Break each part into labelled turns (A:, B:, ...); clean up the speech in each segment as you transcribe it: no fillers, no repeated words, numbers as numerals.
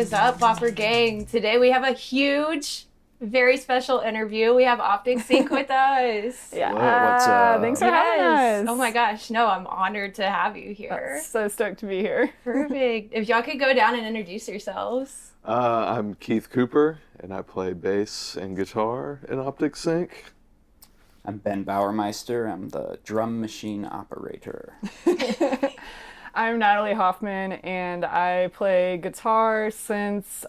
A: is up, Bopper Gang? Today we have a huge, very special interview. We have Optic Sink with us.
B: Yeah.
C: What's up?
B: Thanks for having us.
A: Oh my gosh, no, I'm honored to have you here.
B: So stoked to be here.
A: Perfect. If y'all could go down and introduce yourselves.
C: I'm Keith Cooper, and I play bass and guitar in Optic Sink.
D: I'm Ben Bauermeister. I'm the drum machine operator.
B: I'm Natalie Hoffman, and I play guitar, synths,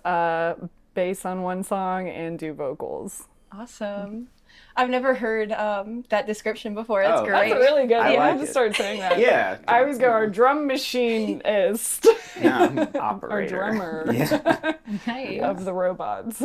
B: bass on one song, and do vocals.
A: Awesome. I've never heard that description before. That's
D: Oh,
A: great.
B: That's really good.
D: I
B: I
D: like
B: have to
D: it.
B: start saying that.
D: Yeah.
B: I always go, our drum machinist.
D: No, I'm
B: Our
D: operator.
B: drummer
D: Yeah.
A: Nice.
B: of the robots.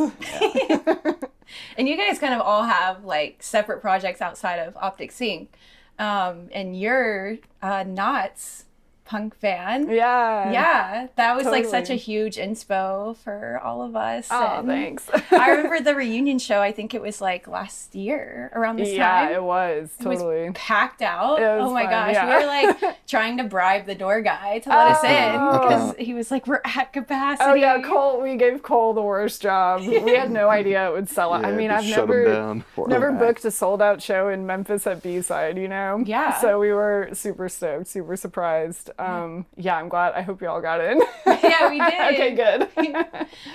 A: And you guys kind of all have like separate projects outside of Optic Sink. And you're Knott's punk band.
B: Yeah.
A: Yeah, that was like such a
B: Totally.
A: huge inspo for all of us.
B: Oh,
A: And
B: thanks.
A: I remember the reunion show, I think it was like last year around this time.
B: Yeah, it was. Totally.
A: Packed out.
B: It was
A: Oh my
B: fun,
A: gosh.
B: yeah.
A: We were like trying to bribe the door guy to let us in
B: Oh.
A: because he was like, we're at capacity.
B: Oh yeah, Cole. We gave Cole the worst job. We had no idea it would sell out. I mean, I've
C: shut 'em
B: never
C: down.
B: never booked a sold out show in Memphis at B-side, you know?
A: Yeah.
B: So we were super stoked, super surprised. Yeah, I'm glad. I hope y'all got in.
A: Yeah, we did.
B: Okay, good.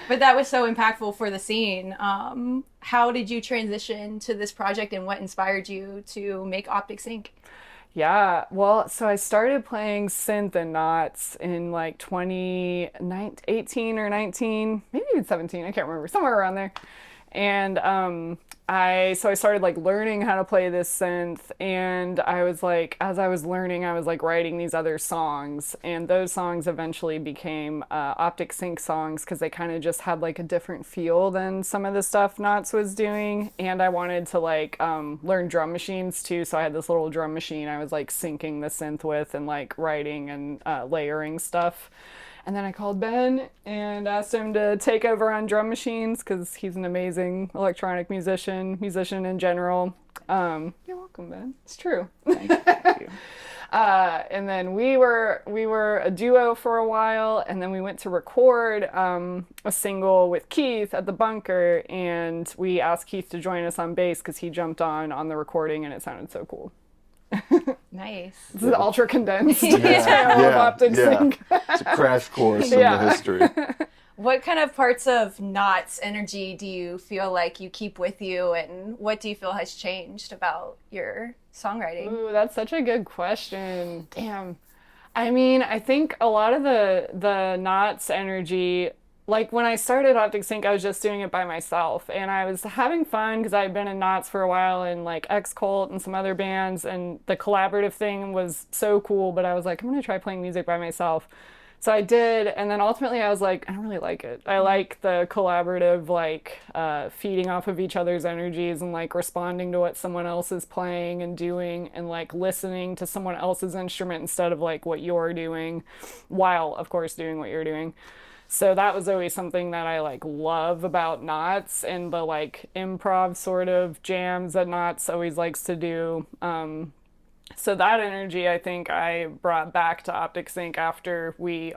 A: But that was so impactful for the scene. How did you transition to this project and what inspired you to make Optic Sink?
B: Yeah, well, so I started playing synth and knots in like 2018 or 19, maybe even 17, I can't remember, somewhere around there. And I started like learning how to play this synth, and I was like, as I was learning, I was like writing these other songs, and those songs eventually became Optic Sink songs because they kind of just had like a different feel than some of the stuff Knots was doing. And I wanted to like learn drum machines too, so I had this little drum machine I was like syncing the synth with and like writing and layering stuff. And then I called Ben and asked him to take over on drum machines because he's an amazing electronic musician in general. You're welcome, Ben. It's true.
D: Thank you.
B: And then we were a duo for a while, and then we went to record a single with Keith at the Bunker, and we asked Keith to join us on bass because he jumped on the recording, and it sounded so cool.
A: Nice.
B: This is ultra condensed
A: Yeah.
B: tale of Optic Sink.
C: It's a crash course in
B: Yeah.
C: the history.
A: What kind of parts of Knott's energy do you feel like you keep with you, and what do you feel has changed about your songwriting?
B: Ooh, that's such a good question. Damn. I mean, I think a lot of the Knots energy, like when I started Optic Sink, I was just doing it by myself, and I was having fun because I had been in Knots for a while and like X-Cult and some other bands, and the collaborative thing was so cool, but I was like, I'm gonna try playing music by myself. So I did, and then ultimately I was like, I don't really like it. I like the collaborative, like feeding off of each other's energies and like responding to what someone else is playing and doing, and like listening to someone else's instrument instead of like what you're doing, while of course doing what you're doing. So that was always something that I like love about Knots, and the like improv sort of jams that Knots always likes to do. So that energy, I think I brought back to Optic Sink after we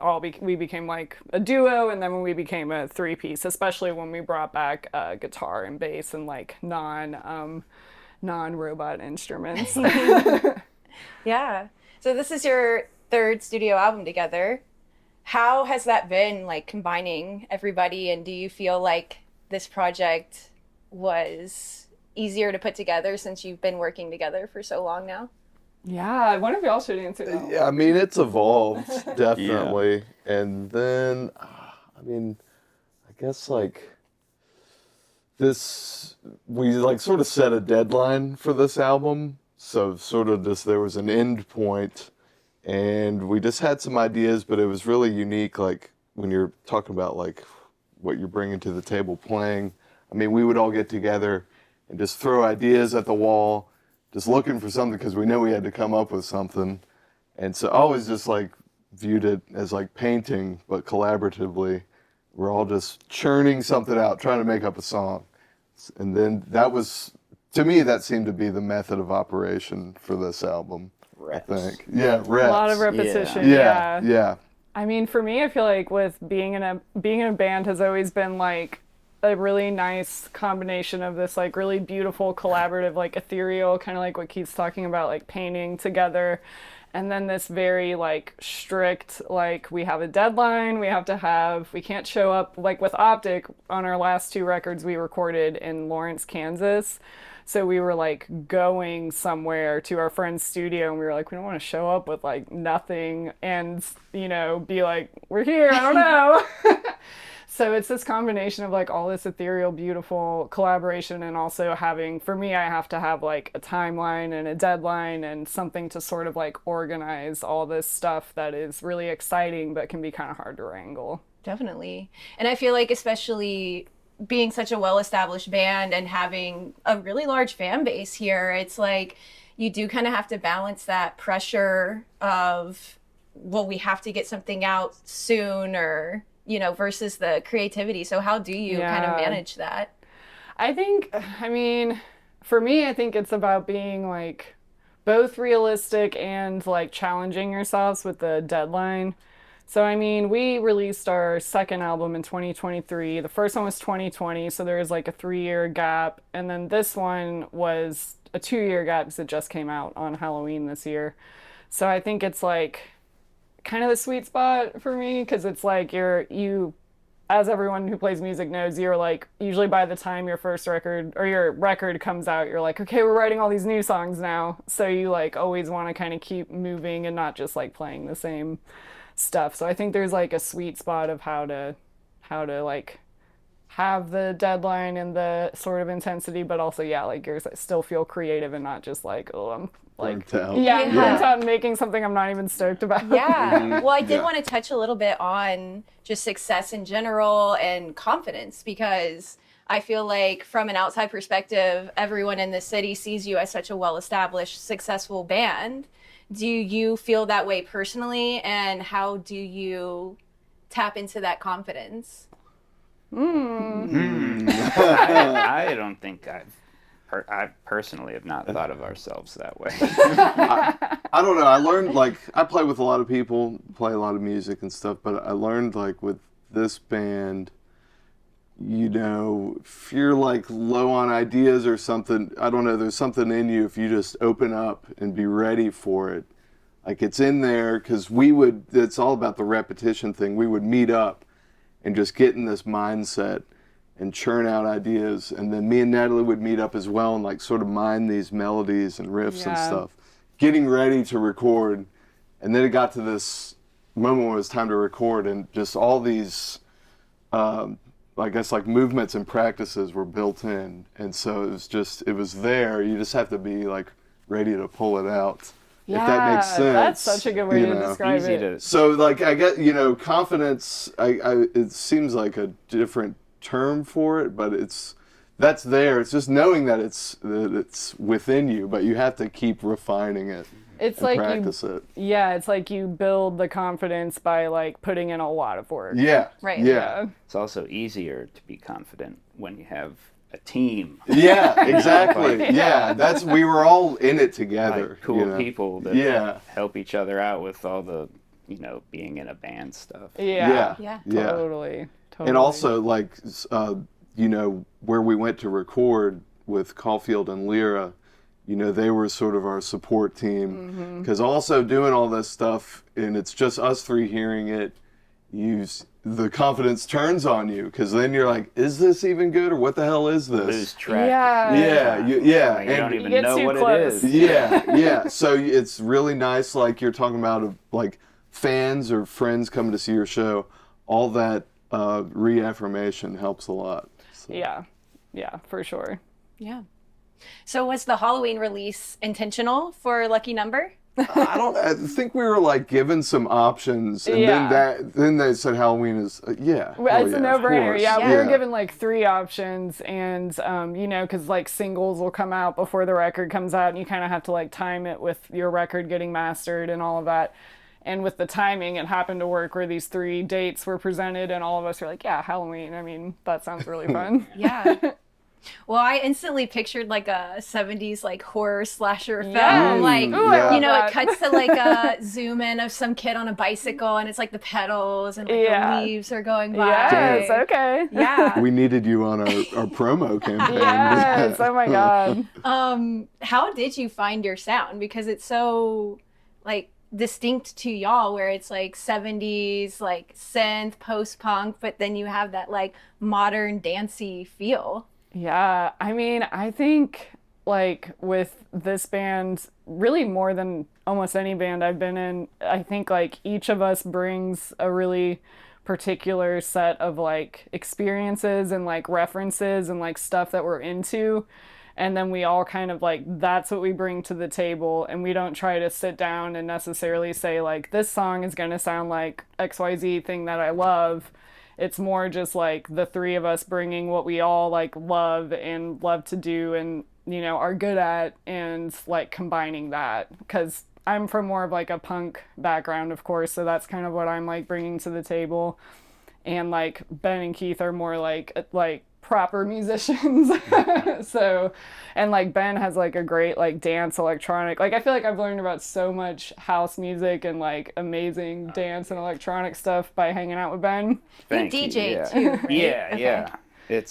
B: became like a duo, and then when we became a three-piece, especially when we brought back guitar and bass and like non-robot instruments.
A: Yeah. So this is your third studio album together. How has that been, like, combining everybody, and do you feel like this project was easier to put together since you've been working together for so long now?
B: Yeah, one of y'all should answer that.
C: Yeah, I mean, it's evolved, definitely. And then, I mean, I guess like this, we like sort of set a deadline for this album. So sort of just, there was an end point, and we just had some ideas, but it was really unique. Like when you're talking about like what you're bringing to the table playing, I mean, we would all get together and just throw ideas at the wall, just looking for something because we knew we had to come up with something. And so I always just like viewed it as like painting, but collaboratively. We're all just churning something out, trying to make up a song. And then that was, to me, that seemed to be the method of operation for this album.
D: Reps.
C: I think. Yeah, reps.
B: A lot of repetition.
C: Yeah.
B: I mean, for me, I feel like with being in a band has always been like a really nice combination of this like really beautiful collaborative, like ethereal, kind of like what Keith's talking about, like painting together, and then this very like strict, like we have a deadline, we can't show up, like with Optic on our last two records we recorded in Lawrence, Kansas. So we were like going somewhere to our friend's studio and we were like, we don't want to show up with like nothing and, be like, we're here, I don't know. So it's this combination of like all this ethereal, beautiful collaboration and also having, for me, I have to have like a timeline and a deadline and something to sort of like organize all this stuff that is really exciting but can be kind of hard to wrangle.
A: Definitely. And I feel like especially being such a well-established band and having a really large fan base here, it's like you do kind of have to balance that pressure of, well, we have to get something out soon or versus the creativity. So how do you kind of manage that?
B: For me, I think it's about being like both realistic and like challenging yourselves with the deadline. So, we released our second album in 2023. The first one was 2020, so there was like a 3-year gap. And then this one was a 2-year gap because it just came out on Halloween this year. So I think it's like kind of the sweet spot for me because it's like you as everyone who plays music knows, you're like usually by the time your first record or your record comes out, you're like, okay, we're writing all these new songs now. So you like always want to kind of keep moving and not just like playing the same stuff. So I think there's like a sweet spot of how to like have the deadline and the sort of intensity, but also like you're still feel creative and not just like, oh, I'm like burnt out and making something I'm not even stoked about.
A: Yeah. Well, I did want to touch a little bit on just success in general and confidence because I feel like from an outside perspective, everyone in the city sees you as such a well-established, successful band. Do you feel that way personally, and how do you tap into that confidence?
D: I don't think I personally have not thought of ourselves that way.
C: I don't know. I learned, like, I play with a lot of people, play a lot of music and stuff, but I learned, like, with this band, if you're, like, low on ideas or something, I don't know, there's something in you if you just open up and be ready for it. Like, it's in there, because it's all about the repetition thing. We would meet up and just get in this mindset and churn out ideas. And then me and Natalie would meet up as well and like sort of mine these melodies and riffs and stuff, getting ready to record. And then it got to this moment when it was time to record and just all these, I guess like movements and practices were built in. And so it was there. You just have to be like ready to pull it out.
B: Yeah,
C: if that makes sense.
B: That's such a good way to describe it.
C: So like I get, confidence, it seems like a different term for it, but that's there. It's just knowing that it's within you, but you have to keep refining it.
B: It's
C: and
B: like
C: practice it.
B: Yeah, it's like you build the confidence by like putting in a lot of work.
C: Yeah.
A: Right.
C: Yeah.
D: It's also easier to be confident when you have a team.
C: Yeah, exactly. Yeah, we were all in it together.
D: Like cool people that help each other out with all the, being in a band stuff.
B: Yeah.
C: Yeah.
B: Totally.
C: And also like, where we went to record with Caulfield and Lyra, they were sort of our support team. Because also doing all this stuff, and it's just us three hearing it, the confidence turns on you, because then you're like, is this even good, or what the hell is this?
D: Lose track.
C: Yeah.
D: You don't even know what
B: close.
D: it is.
C: Yeah. So it's really nice, like you're talking about, like fans or friends coming to see your show, all that reaffirmation helps a lot. So.
B: Yeah, for sure.
A: Yeah. So was the Halloween release intentional for Lucky Number?
C: I think we were like given some options, and then they said Halloween is
B: it's a no-brainer. We were given like 3 options, and because like singles will come out before the record comes out, and you kind of have to like time it with your record getting mastered and all of that. And with the timing, it happened to work where these 3 dates were presented, and all of us were like, yeah, Halloween. I mean, that sounds really fun.
A: Yeah. Well, I instantly pictured like a 70s like horror slasher film.
B: Yes.
A: Like,
B: Ooh, I love
A: you know,
B: that.
A: it cuts to like a zoom in of some kid on a bicycle and it's like the pedals and like
B: Yeah.
A: the leaves are going by.
B: Yes, okay.
A: Yeah.
C: We needed you on our promo campaign.
B: Yes, oh my God.
A: How did you find your sound? Because it's so like distinct to y'all, where it's like 70s, like synth, post-punk, but then you have that like modern dancey feel.
B: Yeah, I mean, I think like with this band, really more than almost any band I've been in, I think like each of us brings a really particular set of like experiences and like references and like stuff that we're into. And then we all kind of like, that's what we bring to the table. And we don't try to sit down and necessarily say, like, this song is going to sound like XYZ thing that I love. It's more just like the three of us bringing what we all like love and love to do and, you know, are good at, and like combining that. Because I'm from more of like a punk background, of course. So that's kind of what I'm like bringing to the table. And like Ben and Keith are more like proper musicians. So, and like Ben has like a great like dance electronic, like I feel like I've learned about so much house music and like amazing dance and electronic stuff by hanging out with Ben.
D: Thank
A: You
D: you.
A: DJ
D: Yeah.
A: too, right?
D: Yeah,
A: Okay.
D: yeah.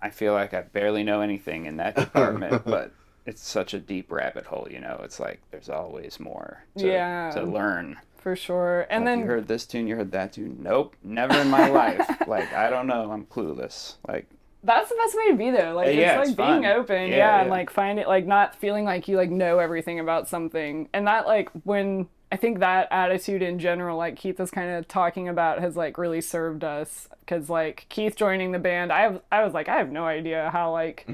D: I feel like I barely know anything in that department, but it's such a deep rabbit hole, you know. It's like there's always more to learn.
B: For sure. And
D: Like,
B: then
D: you heard this tune, you heard that tune. Nope, never in my life. Like, I don't know, I'm clueless. Like,
B: that's the best way to be though. Like
D: yeah,
B: it's like
D: it's
B: being
D: fun.
B: open,
D: Yeah,
B: and like find it like not feeling like you like know everything about something. And that like when I think that attitude in general, like Keith is kind of talking about, has like really served us. Because like Keith joining the band, I was like, I have no idea how like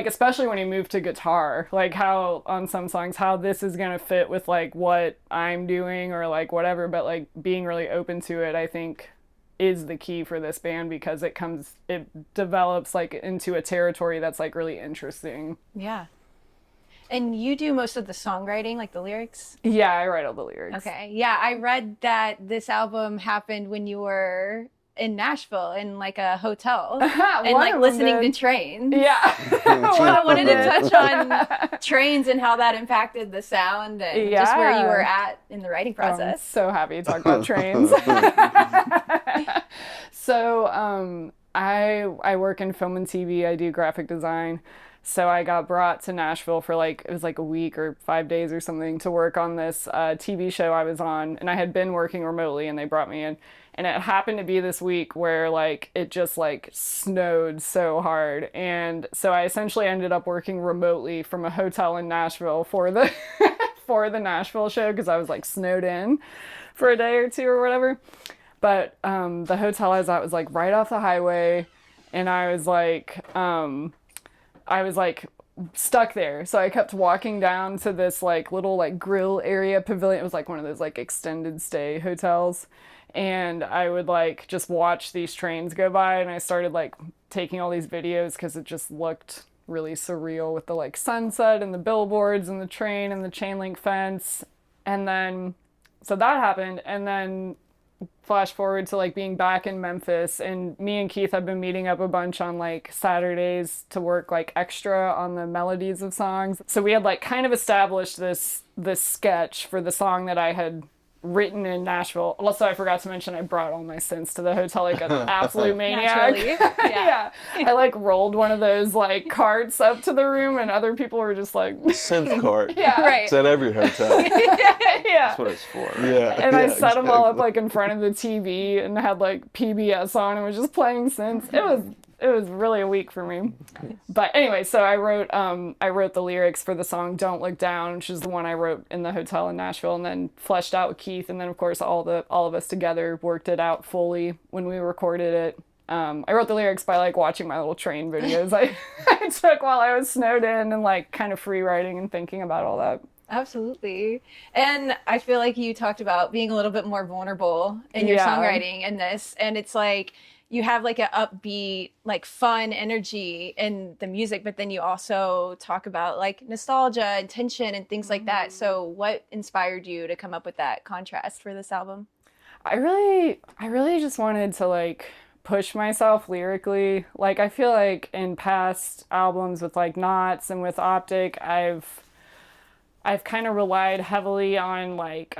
B: especially when he moved to guitar, like how on some songs how this is gonna fit with like what I'm doing or like whatever. But like being really open to it, I think is the key for this band, because it develops like into a territory that's like really interesting.
A: Yeah. And you do most of the songwriting, like the lyrics?
B: Yeah, I write all the lyrics.
A: Okay. Yeah, I read that this album happened when you were in Nashville in like a hotel and like listening to trains.
B: Yeah.
A: So I wanted to touch on trains and how that impacted the sound and just where you were at in the writing
B: I'm
A: process.
B: so happy to talk about trains. So I work in film and TV. I do graphic design. So I got brought to Nashville for like, it was like a week or 5 days or something to work on this TV show I was on. And I had been working remotely and they brought me in. And it happened to be this week where like it just like snowed so hard. And so I essentially ended up working remotely from a hotel in Nashville for the for the Nashville show, because I was like snowed in for a day or two or whatever. But the hotel I was at was like right off the highway, and I was like stuck there. So I kept walking down to this like little like grill area pavilion. It was like one of those like extended stay hotels. And I would like just watch these trains go by, and I started like taking all these videos because it just looked really surreal with the like sunset and the billboards and the train and the chain link fence. And then so that happened, and then flash forward to like being back in Memphis, and me and Keith have been meeting up a bunch on like Saturdays to work like extra on the melodies of songs. So we had like kind of established this sketch for the song that I had written in Nashville. Also, I forgot to mention I brought all my synths to the hotel like an absolute maniac. Yeah. I like rolled one of those like carts up to the room, and other people were just like
C: Synth cart.
B: Yeah.
A: Right.
C: It's at every hotel.
B: Yeah.
D: That's what it's for. Right?
C: Yeah.
B: And I
C: yeah,
B: set them all up
C: exactly.
B: like in front of the TV and had like PBS on and was just playing synths. It was really a week for me. But anyway, so I wrote the lyrics for the song "Don't Look Down," which is the one I wrote in the hotel in Nashville, and then fleshed out with Keith, and then of course all of us together worked it out fully when we recorded it. I wrote the lyrics by like watching my little train videos I took while I was snowed in, and like kind of free writing and thinking about all that.
A: Absolutely. And I feel like you talked about being a little bit more vulnerable in your songwriting in this. And it's like you have like an upbeat, like fun energy in the music, but then you also talk about like nostalgia and tension and things like that. So what inspired you to come up with that contrast for this album?
B: I really just wanted to like push myself lyrically. Like, I feel like in past albums with like Knots and with Optic, I've kind of relied heavily on like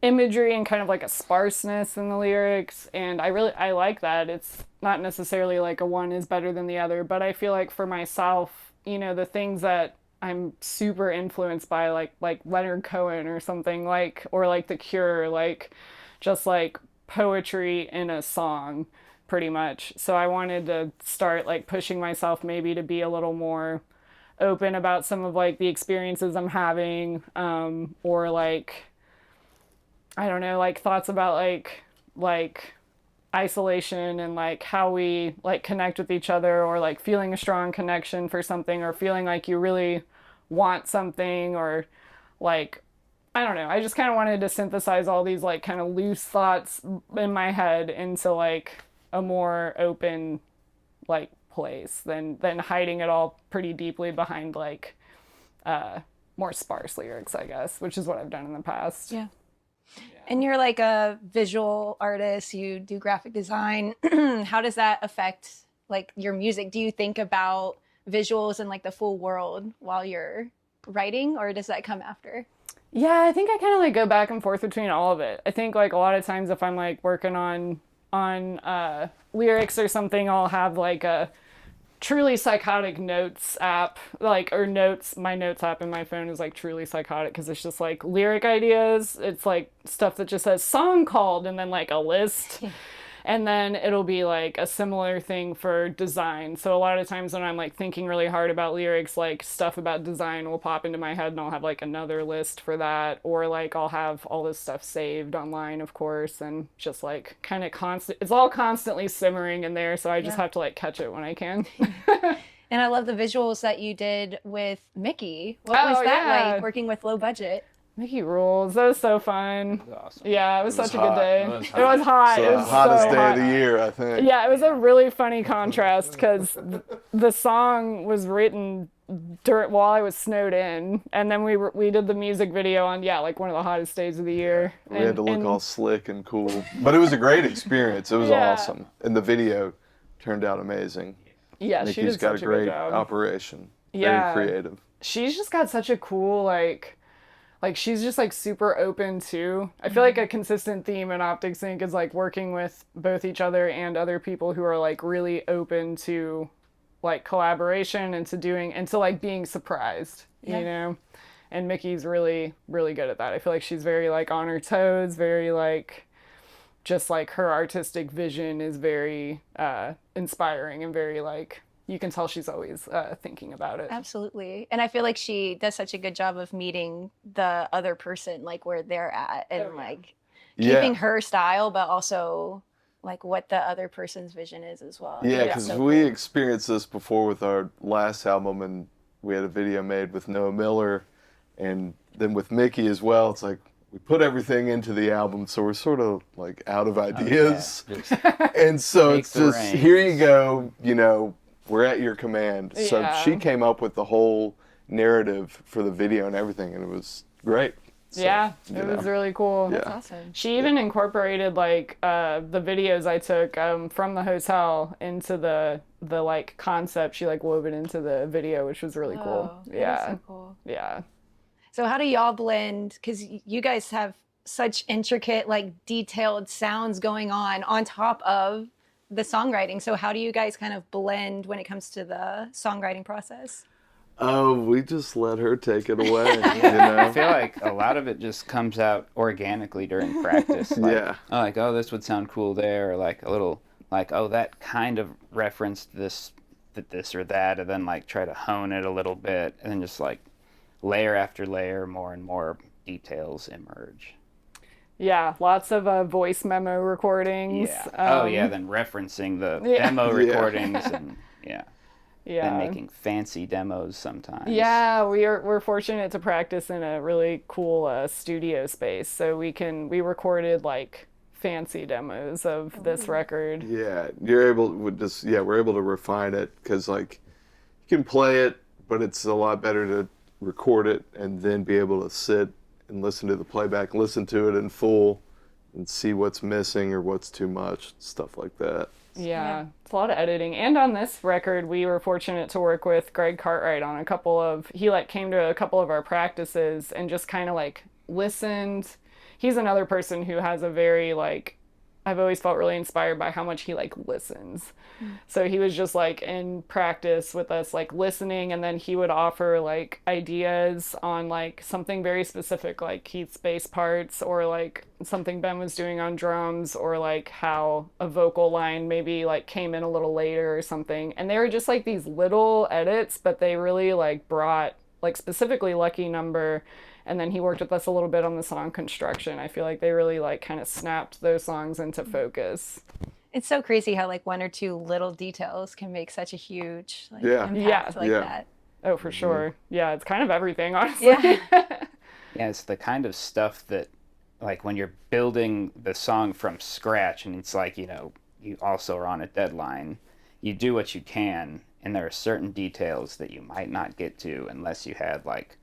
B: imagery and kind of like a sparseness in the lyrics, and I like that. It's not necessarily like a one is better than the other, but I feel like for myself, you know, the things that I'm super influenced by, like Leonard Cohen or something, like, or like The Cure, like just like poetry in a song pretty much. So I wanted to start like pushing myself maybe to be a little more open about some of like the experiences I'm having, or like, I don't know, like thoughts about like isolation and like how we like connect with each other, or like feeling a strong connection for something, or feeling like you really want something, or like, I don't know. I just kind of wanted to synthesize all these like kind of loose thoughts in my head into like a more open like place than hiding it all pretty deeply behind like more sparse lyrics, I guess, which is what I've done in the past.
A: Yeah. And you're like a visual artist, you do graphic design. How does that affect like your music? Do you think about visuals and like the full world while you're writing, or does that come after?
B: Yeah, I think I kind of like go back and forth between all of it. I think like a lot of times if I'm like working on lyrics or something, I'll have like a truly psychotic notes app, like, or notes, my notes app in my phone is like truly psychotic because it's just like lyric ideas. It's like stuff that just says song called and then like a list. And then it'll be like a similar thing for design. So a lot of times when I'm like thinking really hard about lyrics, like stuff about design will pop into my head and I'll have like another list for that. Or like I'll have all this stuff saved online, of course, and just like kind of constant, it's all constantly simmering in there. So I just have to like catch it when I can.
A: And I love the visuals that you did with Mickey. What was that like working with low budget?
B: Mickey rules. That was so fun.
D: That was awesome.
B: Yeah, it was such a good day. It was
C: hot.
B: hot.
C: So
B: It was
C: hottest
B: so
C: day
B: hot.
C: of the year, I think.
B: Yeah, it was a really funny contrast because the song was written while I was snowed in, and then we did the music video on like one of the hottest days of the year.
C: We had to look all slick and cool, but it was a great experience. It was awesome, and the video turned out amazing.
B: Yeah,
C: Nikki's
B: she did
C: got
B: such
C: a great
B: job.
C: operation.
B: Yeah,
C: very creative.
B: She's just got such a cool like she's just like super open too. I feel like a consistent theme in Optic Sink is like working with both each other and other people who are like really open to like collaboration and to doing and to like being surprised, you know? And Mickey's really, really good at that. I feel like she's very like on her toes, very like just like her artistic vision is very inspiring and very like you can tell she's always thinking about it.
A: Absolutely. And I feel like she does such a good job of meeting the other person, like where they're at, and like keeping her style, but also like what the other person's vision is as well.
C: Yeah, because we experienced this before with our last album, and we had a video made with Noah Miller, and then with Mickey as well. It's like we put everything into the album, so we're sort of like out of ideas. And so it's just, here you go, you know, we're at your command. So she came up with the whole narrative for the video and everything, and it was great. So,
B: it was really cool.
A: That's awesome.
B: She even incorporated like the videos I took from the hotel into the like concept. She like wove it into the video, which was really cool.
A: That's so cool.
B: Yeah.
A: So how do y'all blend? Because you guys have such intricate, like detailed sounds going on top of the songwriting. So how do you guys kind of blend when it comes to the songwriting process?
C: Oh, we just let her take it away. You know?
D: I feel like a lot of it just comes out organically during practice. Like, this would sound cool there, or like a little, like, that kind of referenced this or that, and then like try to hone it a little bit, and then just like layer after layer, more and more details emerge.
B: Yeah, lots of voice memo recordings.
D: Yeah. Then referencing the demo recordings and then making fancy demos sometimes.
B: Yeah, we're fortunate to practice in a really cool studio space, so we recorded like fancy demos of this record.
C: Yeah, we're able to refine it, because like you can play it, but it's a lot better to record it and then be able to sit and listen to the playback, listen to it in full, and see what's missing or what's too much, stuff like that.
B: Yeah, it's a lot of editing. And on this record, we were fortunate to work with Greg Cartwright on he like came to a couple of our practices and just kind of like listened. He's another person who has a very like, I've always felt really inspired by how much he like listens. So he was just like in practice with us, like listening, and then he would offer like ideas on like something very specific, like Keith's bass parts, or like something Ben was doing on drums, or like how a vocal line maybe like came in a little later or something. And they were just like these little edits, but they really like brought like specifically Lucky Number. And then he worked with us a little bit on the song construction. I feel like they really like kind of snapped those songs into focus.
A: It's so crazy how like one or two little details can make such a huge like impact like that.
B: Oh, for sure. Yeah, it's kind of everything, honestly.
A: Yeah.
D: Yeah, it's the kind of stuff that, like, when you're building the song from scratch, and it's like, you know, you also are on a deadline, you do what you can, and there are certain details that you might not get to unless you had like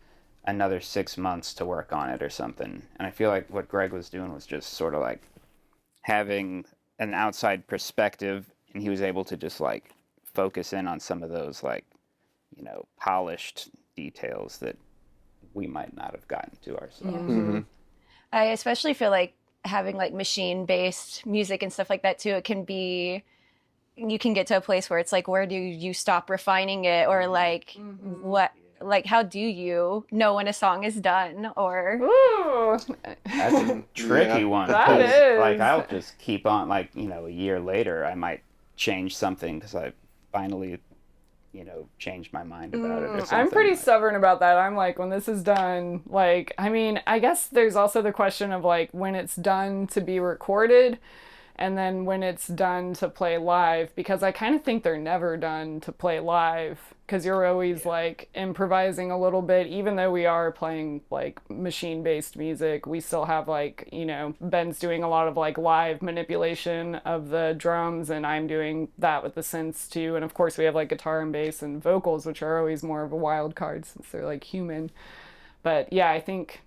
D: another 6 months to work on it or something. And I feel like what Greg was doing was just sort of like having an outside perspective, and he was able to just like focus in on some of those like, you know, polished details that we might not have gotten to ourselves.
A: I especially feel like having like machine-based music and stuff like that too, it can be, you can get to a place where it's like, where do you stop refining it, or like what, like how do you know when a song is done? Or
B: Ooh.
D: That's a tricky one.
B: That is.
D: Like, I'll just keep on, like, you know, a year later I might change something because I finally, you know, changed my mind about it or something.
B: I'm pretty stubborn about that. I'm like, when this is done, like, I mean, I guess there's also the question of like when it's done to be recorded and then when it's done to play live, because I kind of think they're never done to play live, because you're always like improvising a little bit. Even though we are playing like machine-based music, we still have like, you know, Ben's doing a lot of like live manipulation of the drums, and I'm doing that with the synths too. And of course we have like guitar and bass and vocals, which are always more of a wild card since they're like human. But yeah, I think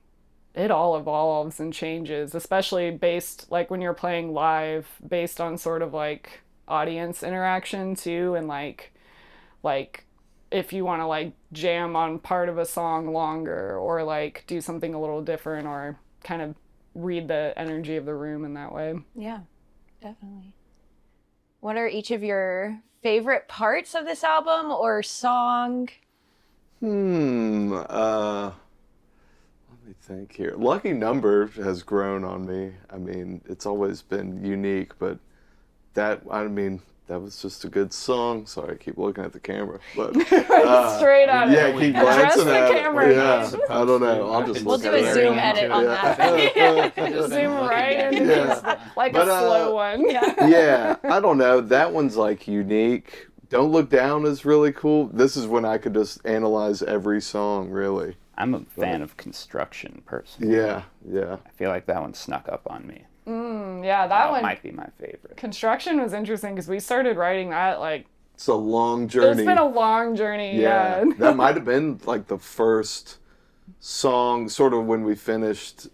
B: it all evolves and changes, especially based, like when you're playing live, based on sort of like audience interaction too, and like if you want to like jam on part of a song longer, or like do something a little different, or kind of read the energy of the room in that way.
A: yeah, definitely. What are each of your favorite parts of this album or song?
C: Let me think here. Lucky Number has grown on me. I mean, it's always been unique, but that was just a good song. Sorry, I keep looking at the camera. But
B: Straight at
C: yeah,
B: it.
C: keep
B: Address
C: glancing
B: the
C: at
B: camera.
C: it. Yeah, I don't know. I'll just
A: We'll
C: look
A: do
C: at
A: a
C: it.
A: zoom edit on that.
B: Zoom right into this, like a slow one.
C: Yeah, I don't know. That one's like unique. Don't Look Down is really cool. This is when I could just analyze every song, really.
D: I'm a fan of Construction, personally.
C: Yeah.
D: I feel like that one snuck up on me.
B: Yeah, that one
D: might be my favorite.
B: Construction was interesting because we started writing that like,
C: It's a long journey.
B: it's been a long journey. Yeah.
C: That might have been like the first song, sort of when we finished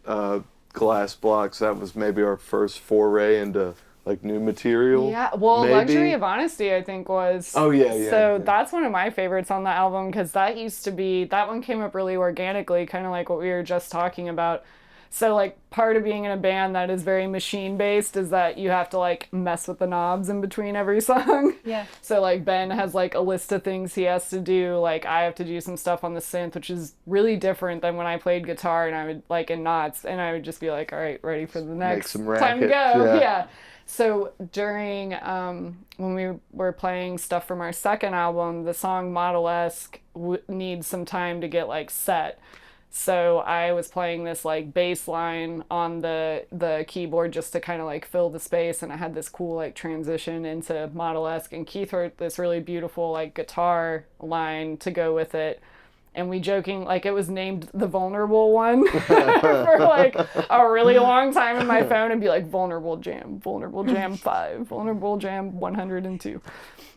C: Glass Blocks. That was maybe our first foray into like new material.
B: Yeah, well,
C: maybe.
B: Luxury of Honesty, I think, was.
C: Oh, yeah.
B: So that's one of my favorites on the album, because that used to be, that one came up really organically, kind of like what we were just talking about. So, like, part of being in a band that is very machine-based is that you have to, like, mess with the knobs in between every song.
A: Yeah.
B: So, like, Ben has, like, a list of things he has to do. Like, I have to do some stuff on the synth, which is really different than when I played guitar, and I would, like, in knots, and I would just be like, all right, ready for the next
C: some
B: time to
C: racket.
B: go.
C: Yeah.
B: So during, when we were playing stuff from our second album, the song Model-esque needs some time to get like set. So I was playing this like bass line on the keyboard just to kind of like fill the space, and I had this cool like transition into Model-esque, and Keith wrote this really beautiful like guitar line to go with it. And we joking, like, it was named the Vulnerable One for, like, a really long time in my phone, and be like, Vulnerable Jam 5, Vulnerable Jam 102.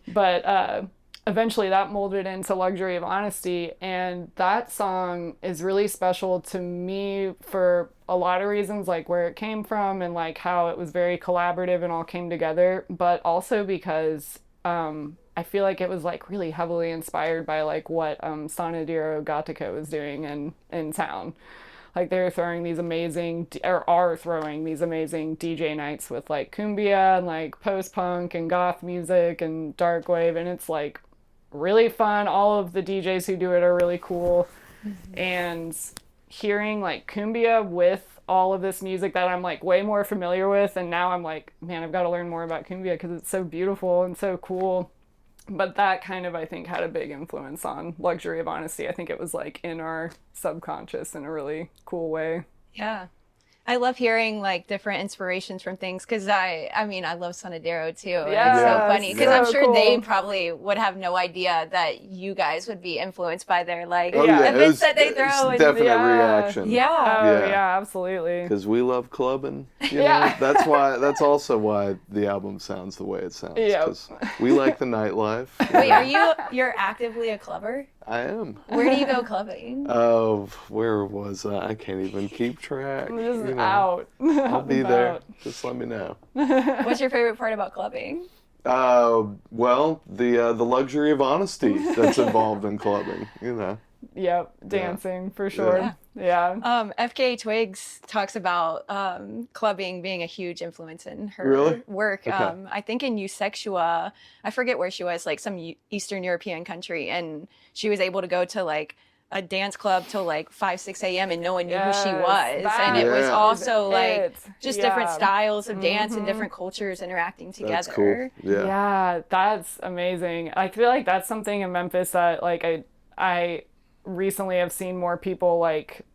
B: But eventually that molded into Luxury of Honesty. And that song is really special to me for a lot of reasons, like where it came from and like how it was very collaborative and all came together, but also because I feel like it was like really heavily inspired by like what sonidero gótico was doing in town. Like they're throwing these amazing, or are throwing these amazing DJ nights with like cumbia and like post-punk and goth music and dark wave, and it's like really fun. All of the DJs who do it are really cool. And hearing like cumbia with all of this music that I'm like way more familiar with, and now I'm like, man, I've got to learn more about cumbia because it's so beautiful and so cool. But that kind of, I think, had a big influence on Luxury of Honesty. I think it was like in our subconscious in a really cool way.
A: Yeah. I love hearing like different inspirations from things because I mean, I love sonidero too. And it's so funny because I'm sure they probably would have no idea that you guys would be influenced by their like events that they throw.
C: It's definite reaction.
A: Yeah.
B: Oh, yeah, absolutely.
C: Because we love clubbing. You know? That's also why the album sounds the way it sounds. Because we like the nightlife.
A: Wait, you're actively a clubber?
C: I am.
A: Where do you go clubbing?
C: Oh, where was I? I can't even keep track.
B: I'm just out.
C: I'll be there. Just let me know.
A: What's your favorite part about clubbing?
C: Well, the luxury of honesty that's involved in clubbing, you know.
B: Yep, dancing for sure. Yeah.
A: FKA Twigs talks about clubbing being a huge influence in her work.
C: Okay.
A: I think in Eusexua, I forget where she was, like some Eastern European country, and she was able to go to like a dance club till like 5, 6 a.m. and no one knew who she was. And it was also like just different styles of dance and different cultures interacting together.
C: That's cool.
B: Yeah, that's amazing. I feel like that's something in Memphis that like I recently have seen more people like,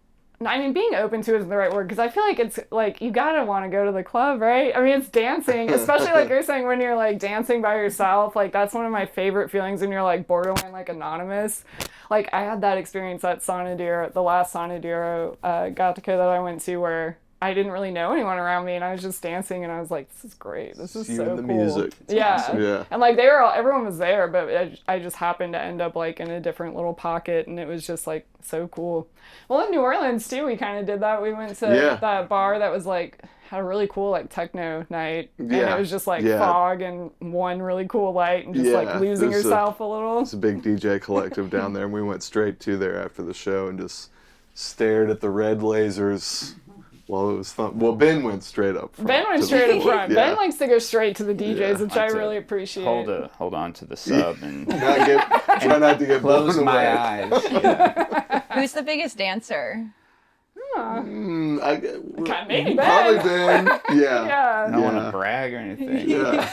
B: I mean, being open to isn't the right word, because I feel like it's like you gotta want to go to the club, right? I mean, it's dancing, especially like you're saying when you're like dancing by yourself. Like that's one of my favorite feelings when you're like borderline like anonymous. Like I had that experience at sonidero, the last sonidero gótico that I went to, where I didn't really know anyone around me, and I was just dancing, and I was like, "This is great. This is so
C: the
B: cool."
C: Music.
B: Awesome. Yeah, and like everyone was there, but I just happened to end up like in a different little pocket, and it was just like so cool. Well, in New Orleans too, we kind of did that. We went to that bar that was like had a really cool like techno night, and it was just like fog and one really cool light, and just like losing yourself a little.
C: It's a big DJ collective down there, and we went straight to there after the show and just stared at the red lasers. Well, it was fun. Well, Ben went straight up front.
B: Ben went straight up front. Ben likes to go straight to the DJs, which I really appreciate.
D: Hold on to the sub and
C: try not to get
D: close
C: blown
D: my
C: away.
D: eyes. Yeah.
A: Who's the biggest dancer?
B: Maybe
C: Probably
B: Ben.
C: Ben. Yeah.
D: I don't want to brag or anything.
C: Yeah.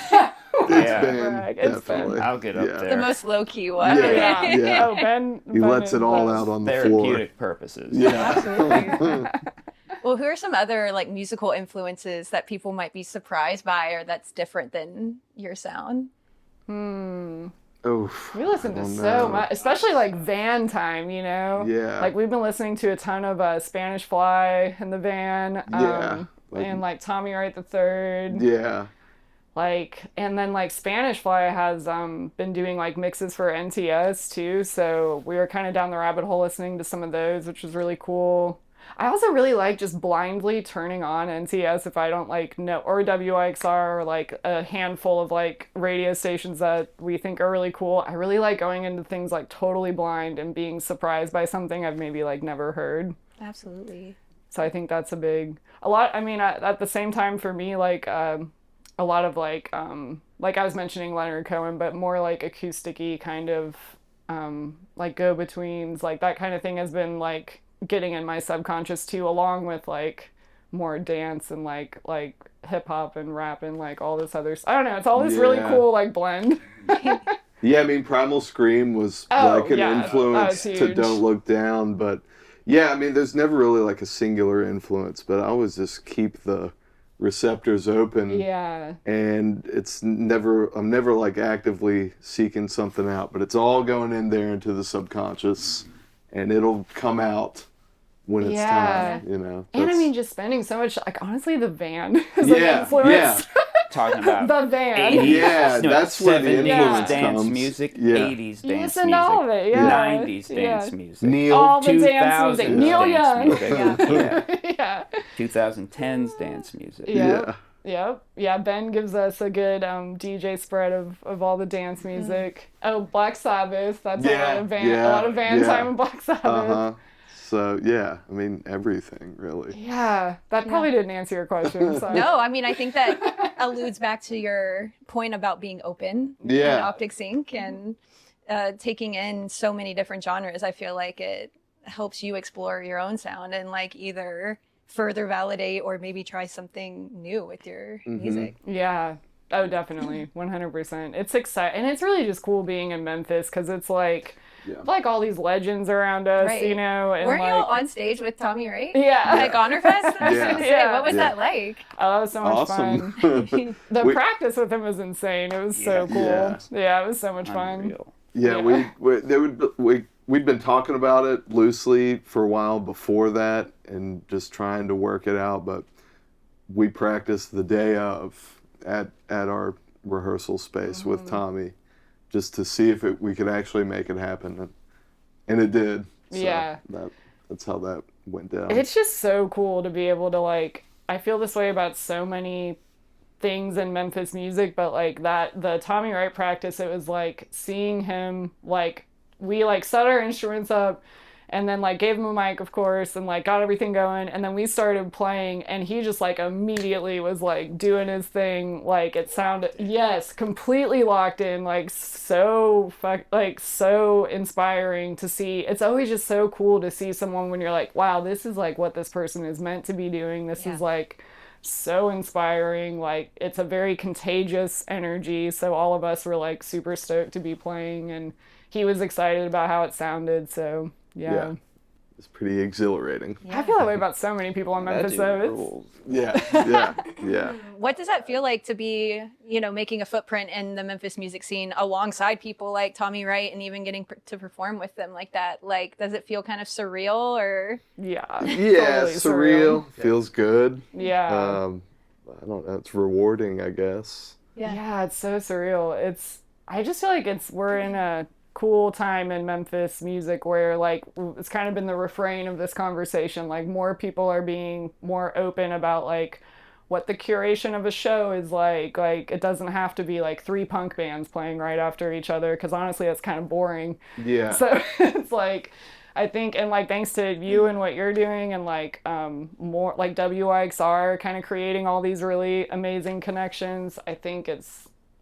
C: It's Ben.
B: It's
C: Definitely.
B: Ben.
D: I'll get up there.
A: The most low-key one.
C: Yeah.
B: Oh, Ben.
C: He
B: Ben
C: lets it all out on the floor.
D: Therapeutic purposes.
C: Yeah.
A: Well, who are some other like musical influences that people might be surprised by or that's different than your sound?
C: Oof.
B: We listen to so much, especially like van time, you know?
C: Yeah.
B: Like we've been listening to a ton of Spanish Fly in the van. And like Tommy Wright the Third.
C: Yeah.
B: Like, and then like Spanish Fly has been doing like mixes for NTS too. So we were kind of down the rabbit hole listening to some of those, which was really cool. I also really like just blindly turning on NTS if I don't like know, or WIXR, or like a handful of like radio stations that we think are really cool. I really like going into things like totally blind and being surprised by something I've maybe like never heard.
A: Absolutely.
B: So I think that's a lot. I mean, at the same time for me, like a lot of like I was mentioning Leonard Cohen, but more like acoustic-y kind of like go-betweens, like that kind of thing has been like getting in my subconscious too, along with like more dance and like hip hop and rap and like all this other I don't know, it's all this really cool like blend.
C: Yeah, I mean Primal Scream was like an influence to Don't Look Down, but yeah, I mean there's never really like a singular influence, but I always just keep the receptors open.
B: Yeah.
C: And I'm never like actively seeking something out, but it's all going in there into the subconscious. And it'll come out when it's time, you know.
B: And I mean, just spending so much, like, honestly, the van is an influence.
D: talking about
B: The band.
D: 80s,
C: Yeah, that's where the
D: 70s
C: influence
D: dance
C: comes.
D: music,
C: Yeah.
D: 80s
B: You
D: dance
B: listen
D: music,
B: to all of it, yeah.
D: 90s dance
B: Yeah.
D: music,
C: Neil.
B: All the dance music.
D: 2000s
B: Neil
D: dance
B: Young.
D: music,
A: Yeah.
B: Yeah.
D: 2010s dance music.
B: Yep. Yep. Yeah, Ben gives us a good DJ spread of all the dance music. Oh, Black Sabbath. That's a lot of van time with Black Sabbath.
C: Uh-huh. So, yeah, I mean, everything, really.
B: Yeah, that probably didn't answer your question. Sorry.
A: No, I mean, I think that alludes back to your point about being open
C: Yeah.
A: in Optic Sink and taking in so many different genres. I feel like it helps you explore your own sound and like either further validate or maybe try something new with your music.
B: Yeah. Oh, definitely. 100%. It's exciting. And it's really just cool being in Memphis because it's like all these legends around us,
A: Right.
B: you know. And
A: Weren't
B: like,
A: you on stage with Tommy Wright?
B: Yeah.
A: At Goner Fest? I was
C: Yeah.
A: gonna say,
B: Yeah.
A: what was that like?
B: Oh, that was so much
C: Awesome.
B: fun. The
C: We-
B: practice with him was insane. It was so cool.
C: Yeah.
B: Yeah, it was so much fun.
D: Unreal.
C: Yeah, we'd been talking about it loosely for a while before that and just trying to work it out, but we practiced the day of at our rehearsal space with Tommy just to see if we could actually make it happen, and it did. So
B: Yeah.
C: that's how that went down.
B: It's just so cool to be able to like, I feel this way about so many things in Memphis music, but like the Tommy Wright practice, it was like seeing him, like we like set our instruments up and then like gave him a mic, of course, and like got everything going, and then we started playing and he just like immediately was like doing his thing. Like it sounded, yes, completely locked in, like so so inspiring to see. It's always just so cool to see someone when you're like, wow, this is like what this person is meant to be doing. This is like so inspiring. Like it's a very contagious energy, so all of us were like super stoked to be playing, and he was excited about how it sounded. So yeah.
C: It's pretty exhilarating.
B: I feel that way about so many people in Memphis though.
C: Yeah.
A: What does that feel like to be, you know, making a footprint in the Memphis music scene alongside people like Tommy Wright and even getting to perform with them like that? Like, does it feel kind of surreal or?
B: Yeah.
C: Yeah,
B: totally
C: surreal. Feels good.
B: Yeah.
C: I don't know. It's rewarding, I guess.
B: Yeah, it's so surreal. I just feel like we're in a cool time in Memphis music where like it's kind of been the refrain of this conversation. Like more people are being more open about like what the curation of a show is like it doesn't have to be like 3 punk bands playing right after each other, because honestly that's kind of boring.
C: Yeah.
B: So it's like I think, and like thanks to you and what you're doing, and like more like WIXR kind of creating all these really amazing connections, I think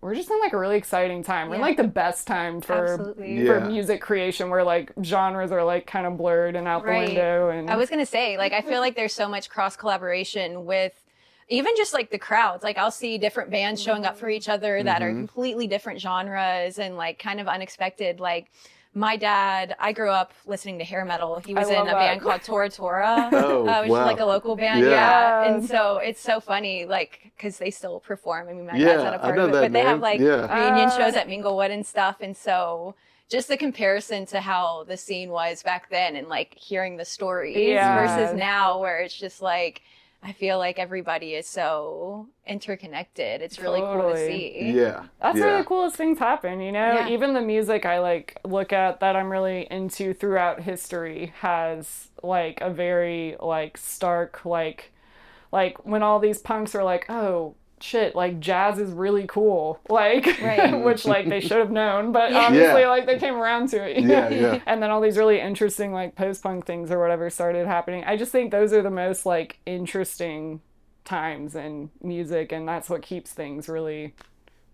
B: we're just in like a really exciting time. We're in like the best time for music creation, where like genres are like kind of blurred and out the window. And
A: I was gonna say, like, I feel like there's so much cross collaboration with even just like the crowds. Like I'll see different bands showing up for each other that are completely different genres and like kind of unexpected. Like my dad, I grew up listening to hair metal. He was in a band called Tora Tora, which is like a local band. Yeah. And so it's so funny, like, because they still perform. I mean, my dad's not a part of it, but they have like reunion shows at Minglewood and stuff. And so just the comparison to how the scene was back then and like hearing the stories versus now, where it's just like, I feel like everybody is so interconnected. It's really cool to see.
C: Yeah.
B: That's where the coolest things happen, you know?
A: Yeah.
B: Even the music I like look at that I'm really into throughout history has like a very like stark like when all these punks are like, oh shit, like jazz is really cool, like which like they should have known, but obviously like they came around to it, you know? And then all these really interesting like post-punk things or whatever started happening. I just think those are the most like interesting times in music, and that's what keeps things really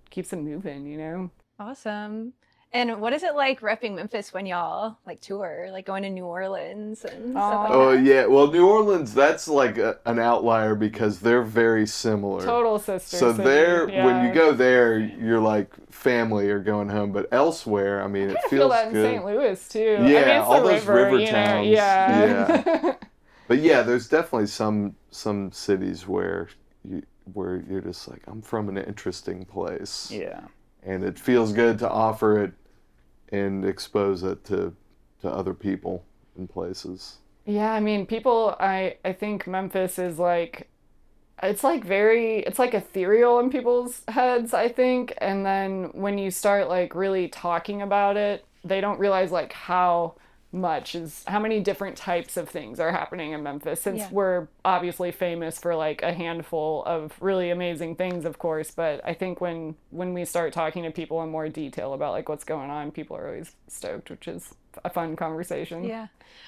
B: keeps it moving, you know?
A: Awesome. And what is it like repping Memphis when y'all like tour, like going to New Orleans and stuff like that?
C: Yeah. Well, New Orleans, that's like an outlier because they're very similar.
B: Total sisters.
C: So when you go there, you're like family or going home. But elsewhere, I mean, it feels
B: feel that
C: good.
B: in St. Louis too.
C: Yeah,
B: I mean, it's
C: all
B: the
C: those river towns.
B: Yeah.
C: But yeah, there's definitely some cities where you're just like, I'm from an interesting place.
D: Yeah.
C: And it feels good to offer it and expose it to other people and places.
B: Yeah, I mean, people, I think Memphis is like, it's like it's like ethereal in people's heads, I think. And then when you start like really talking about it, they don't realize like how many different types of things are happening in Memphis, since we're obviously famous for like a handful of really amazing things, of course. But I think when we start talking to people in more detail about like what's going on, people are always stoked, which is a fun conversation.
A: Yeah.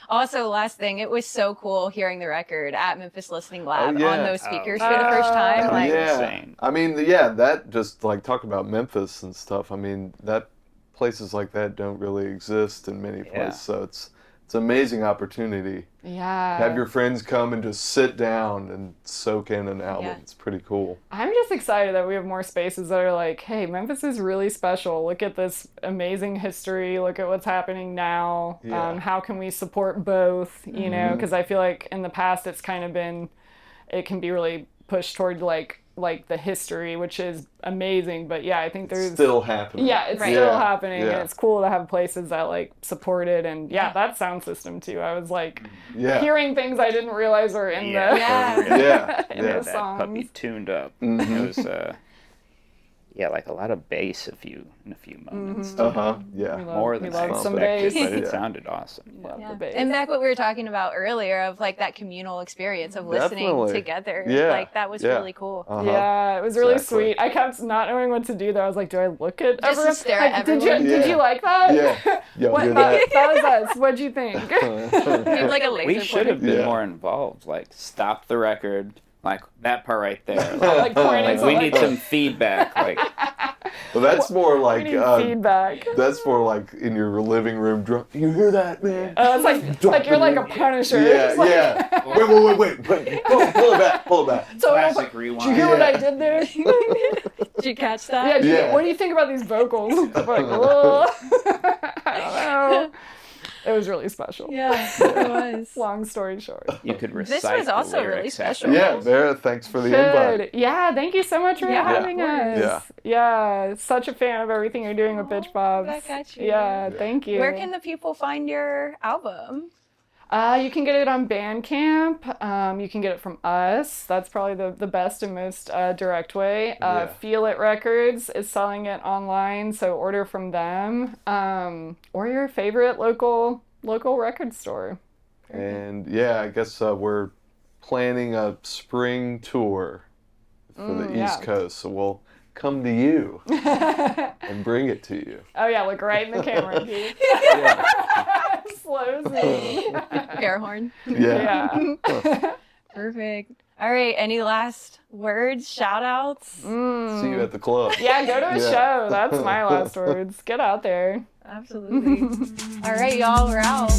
A: Also, last thing, it was so cool hearing the record at Memphis Listening Lab on those speakers for the first time. Like,
D: insane.
C: I mean, yeah, that just like talk about Memphis and stuff. I mean, that places like that don't really exist in many places, so it's an amazing opportunity.
B: Yeah.
C: Have your friends come and just sit down and soak in an album.
A: Yeah.
C: It's pretty cool.
B: I'm just excited that we have more spaces that are like, hey, Memphis is really special. Look at this amazing history. Look at what's happening now.
C: Yeah.
B: How can we support both? You know, because I feel like in the past it's kind of been, it can be really pushed toward like the history, which is amazing, but yeah, I think there's
C: still happening.
B: Yeah, it's still happening, and it's cool to have places that like support it, and that sound system too. I was like hearing things I didn't realize were in the in the
D: that
B: songs.
D: puppy tuned up. It was like a lot of bass in a few moments.
C: More
D: than
B: love
D: I
B: some
D: expected,
B: bass.
D: but it sounded awesome.
B: Love the bass.
A: and back what we were talking about earlier of like that communal experience of listening
C: Definitely.
A: together.
C: Yeah.
A: Like that was really cool.
B: Yeah, it was really
C: Exactly.
B: sweet. I kept not knowing what to do though. I was like, do I look at
A: Just
B: everyone?
A: stare at
B: Like,
A: everyone.
B: Did you like that?
C: Yeah. Yo,
B: What,
C: hear
B: that?
C: that?
B: Was us. What'd you think?
A: You have like a laser
D: We should have been
C: Yeah.
D: more involved. Like, stop the record. Like, that part right there. Like,
B: Like pointing
D: we
B: to,
D: need some feedback. Like,
C: Well, that's more like
B: We need feedback.
C: that's more like in your living room. You hear that, man?
B: It's like you're like a punisher.
C: Yeah,
B: It's like,
C: yeah. Wait. Pull it back.
B: So
D: classic
B: did
D: rewind.
B: you hear what I did there?
A: Did you catch that?
C: Yeah.
B: What do you think about these vocals? I'm like, oh. I don't know. It was really special.
A: Yeah, it was.
B: Long story short.
D: You could recite
A: This was
D: the
A: also really
D: lyrics
A: special.
D: after.
C: Yeah, Vera, thanks for the invite.
B: Good. Yeah, thank you so much for having us. Yeah, such a fan of everything you're doing with BitchBopz.
A: I got you.
B: Yeah, thank you.
A: Where can the people find your album?
B: You can get it on Bandcamp. You can get it from us. That's probably the best and most direct way. Feel It Records is selling it online, so order from them. Or your favorite local record store.
C: And yeah, I guess we're planning a spring tour for the East Coast, so we'll come to you and bring it to you.
B: Oh yeah, look right in the camera, Keith. Slow zoom.
A: Air horn.
C: Yeah.
A: Perfect. All right. Any last words, shout outs?
C: See you at the club.
B: Yeah, go to a show. That's my last words. Get out there.
A: Absolutely. All right, y'all, we're out.